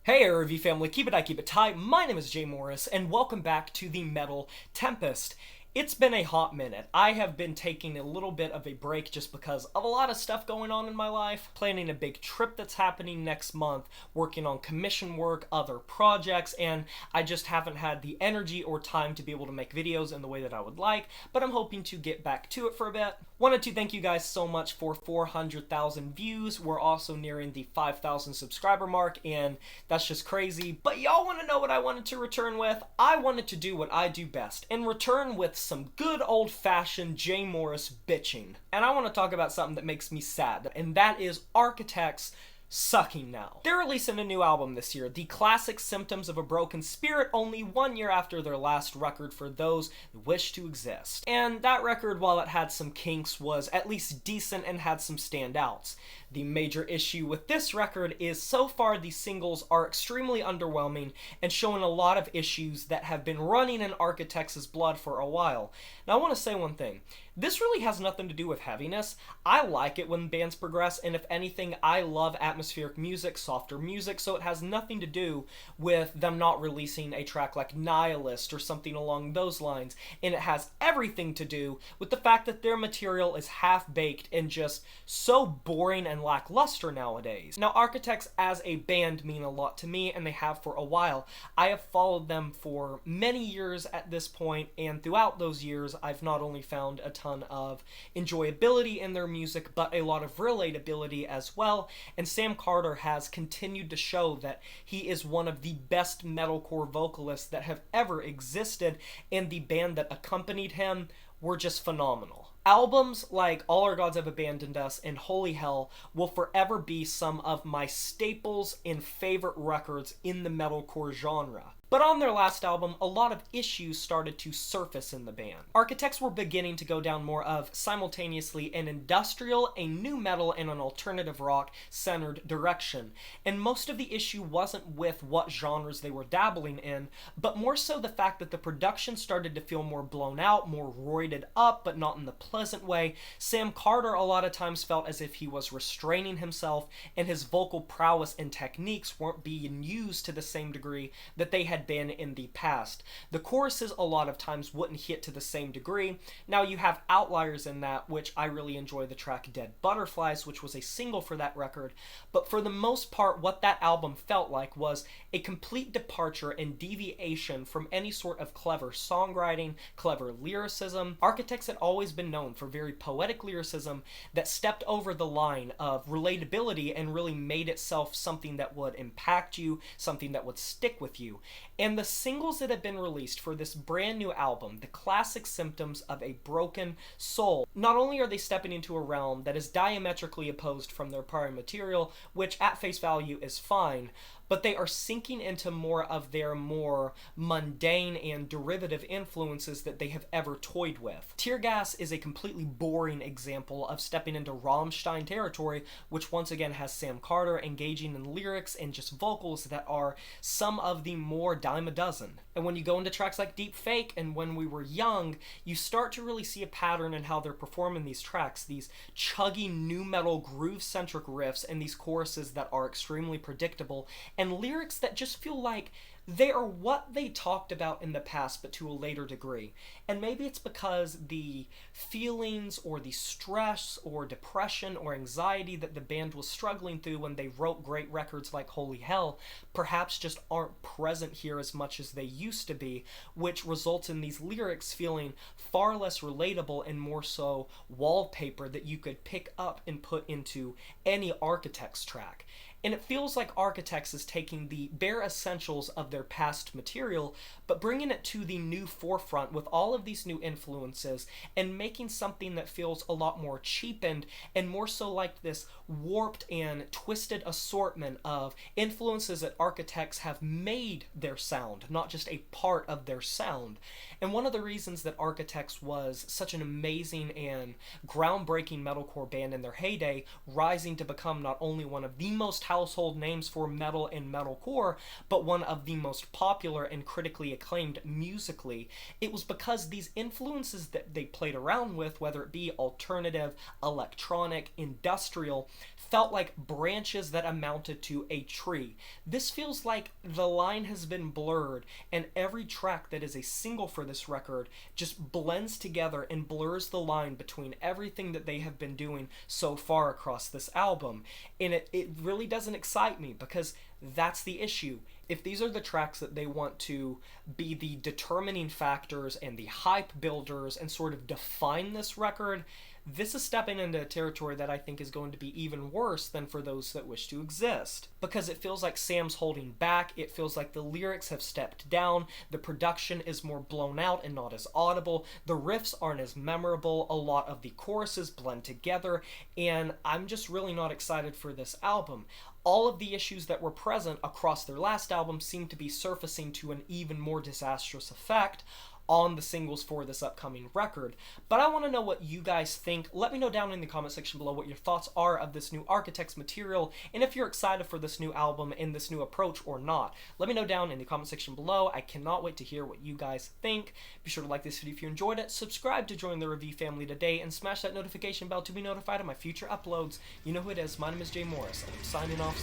Hey RV family, keep it tight. My name is Jay Morris, and welcome back to the Metal Tempest. It's been a hot minute. I have been taking a little bit of a break just because of a lot of stuff going on in my life. Planning a big trip that's happening next month, working on commission work, other projects, and I just haven't had the energy or time to be able to make videos in the way that I would like, but I'm hoping to get back to it for a bit. Wanted to thank you guys so much for 400,000 views. We're also nearing the 5,000 subscriber mark, and that's just crazy. But y'all want to know what I wanted to return with? I wanted to do what I do best and return with some good old-fashioned Jay Morris bitching. And I want to talk about something that makes me sad, and that is Architects sucking now. They're releasing a new album this year, The Classic Symptoms of a Broken Spirit, only 1 year after their last record For Those Who Wish to Exist. And that record, while it had some kinks, was at least decent and had some standouts. The major issue with this record is so far the singles are extremely underwhelming and showing a lot of issues that have been running in Architects' blood for a while. Now I want to say one thing. This really has nothing to do with heaviness. I like it when bands progress, and if anything, I love atmospheric music, softer music, so it has nothing to do with them not releasing a track like Nihilist or something along those lines, and it has everything to do with the fact that their material is half-baked and just so boring and lackluster nowadays. Now, Architects as a band mean a lot to me, and they have for a while. I have followed them for many years at this point, and throughout those years, I've not only found a ton of enjoyability in their music, but a lot of relatability as well, and Sam Carter has continued to show that he is one of the best metalcore vocalists that have ever existed, and the band that accompanied him were just phenomenal. Albums like All Our Gods Have Abandoned Us and Holy Hell will forever be some of my staples and favorite records in the metalcore genre. But on their last album, a lot of issues started to surface in the band. Architects were beginning to go down more of simultaneously an industrial, a new metal, and an alternative rock centered direction. And most of the issue wasn't with what genres they were dabbling in, but more so the fact that the production started to feel more blown out, more roided up, but not in the pleasant way. Sam Carter a lot of times felt as if he was restraining himself, and his vocal prowess and techniques weren't being used to the same degree that they had been in the past. The choruses a lot of times wouldn't hit to the same degree. Now you have outliers in that, which I really enjoy the track Dead Butterflies, which was a single for that record, but for the most part what that album felt like was a complete departure and deviation from any sort of clever songwriting, clever lyricism. Architects had always been known for very poetic lyricism that stepped over the line of relatability and really made itself something that would impact you, something that would stick with you. And the singles that have been released for this brand new album, The Classic Symptoms of a Broken Soul, not only are they stepping into a realm that is diametrically opposed from their prior material, which at face value is fine, but they are sinking into more of their more mundane and derivative influences that they have ever toyed with. Tear Gas is a completely boring example of stepping into Rammstein territory, which once again has Sam Carter engaging in lyrics and just vocals that are some of the more dime a dozen. And when you go into tracks like Deep Fake and When We Were Young, you start to really see a pattern in how they're performing these tracks, these chuggy nu metal groove-centric riffs and these choruses that are extremely predictable, and lyrics that just feel like they are what they talked about in the past, but to a later degree. And maybe it's because the feelings or the stress or depression or anxiety that the band was struggling through when they wrote great records like Holy Hell perhaps just aren't present here as much as they used to be, which results in these lyrics feeling far less relatable and more so wallpaper that you could pick up and put into any Architects track. And it feels like Architects is taking the bare essentials of their past material, but bringing it to the new forefront with all of these new influences and making something that feels a lot more cheapened and more so like this warped and twisted assortment of influences that Architects have made their sound, not just a part of their sound. And one of the reasons that Architects was such an amazing and groundbreaking metalcore band in their heyday, rising to become not only one of the most household names for metal and metalcore, but one of the most popular and critically acclaimed musically. It was because these influences that they played around with, whether it be alternative, electronic, industrial, felt like branches that amounted to a tree. This feels like the line has been blurred, and every track that is a single for this record just blends together and blurs the line between everything that they have been doing so far across this album. And it really doesn't excite me, because that's the issue. If these are the tracks that they want to be the determining factors and the hype builders and sort of define this record, this is stepping into a territory that I think is going to be even worse than For Those That Wish to Exist. Because it feels like Sam's holding back, it feels like the lyrics have stepped down, the production is more blown out and not as audible, the riffs aren't as memorable, a lot of the choruses blend together, and I'm just really not excited for this album. All of the issues that were present across their last album seem to be surfacing to an even more disastrous effect on the singles for this upcoming record. But I want to know what you guys think. Let me know down in the comment section below what your thoughts are of this new Architects material, and if you're excited for this new album and this new approach or not. Let me know down in the comment section below. I cannot wait to hear what you guys think. Be sure to like this video if you enjoyed it, subscribe to join the review family today, and smash that notification bell to be notified of my future uploads. You know who it is. My name is Jay Morris, and I'm signing off.